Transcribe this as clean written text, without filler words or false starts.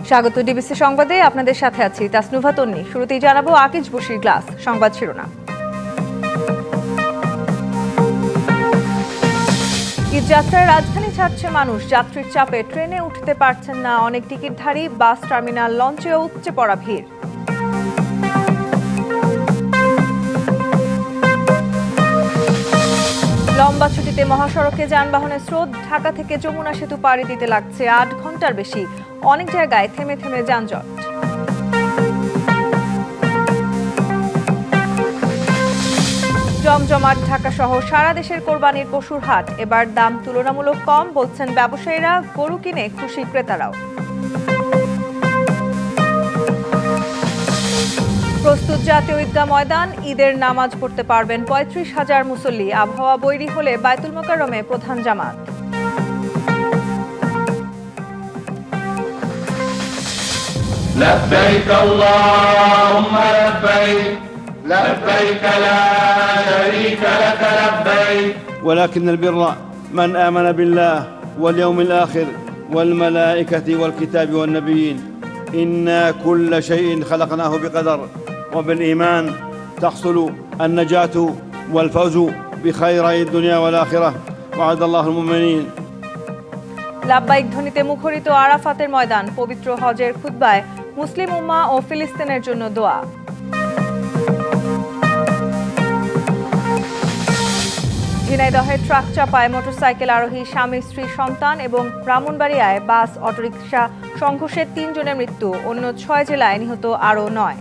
স্বাগত ডিবিসি সংবাদে আপনাদের সাথে আছি তাসনুভা তন্নি। শুরুতেই জানাবো আকিজ বশির গ্লাস সংবাদ শিরোনাম। ঈদ যাত্রায় রাজধানী ছাড়ছে মানুষ, যাত্রীর চাপে ট্রেনে উঠতে পারছেন না অনেক টিকিটধারী, বাস টার্মিনাল লঞ্চেও উপচে পড়া ভিড়। লম্বা ছুটিতে মহাসড়কে যানবাহনের স্রোত, ঢাকা থেকে যমুনা সেতু পাড়ি দিতে লাগছে ৮ ঘন্টার বেশি, অনেক জায়গায় থেমে থেমে যানজট। জমজমাট ঢাকা সহ সারা দেশের কোরবানির পশুর হাট, এবার দাম তুলনামূলক কম বলছেন ব্যবসায়ীরা, গরু কিনে খুশি ক্রেতারাও। প্রস্তুত জাতীয় ঈদগাহ ময়দান, ঈদের নামাজ পড়তে পারবেন ৩৫,০০০ মুসল্লি, আবহাওয়া বৈরী হলে বায়তুল মোকাররমে প্রধান জামাত। لبيك اللهم لبيك لبيك لا شريك لك لبيك ولكن البر من آمن بالله واليوم الآخر والملائكة والكتاب والنبيين إنا كل شيء خلقناه بقدر وبالإيمان تحصل النجاة والفوز بخيري الدنيا والآخرة وعد الله المؤمنين। লাব্বাইক ধ্বনিতে মুখরিত আরাফাতের ময়দান, পবিত্র হজের খুতবায় মুসলিম উম্মাহ ও ফিলিস্তিনের জন্য দোয়া। ঝিনাইদহে ট্রাক চাপায় মোটরসাইকেল আরোহী স্বামী, স্ত্রী, সন্তান এবং ব্রাহ্মণবাড়িয়ায় বাস অটোরিকশা সংঘর্ষে ৩ জনের মৃত্যু, অন্য ৬ জেলায় নিহত আরও ৯।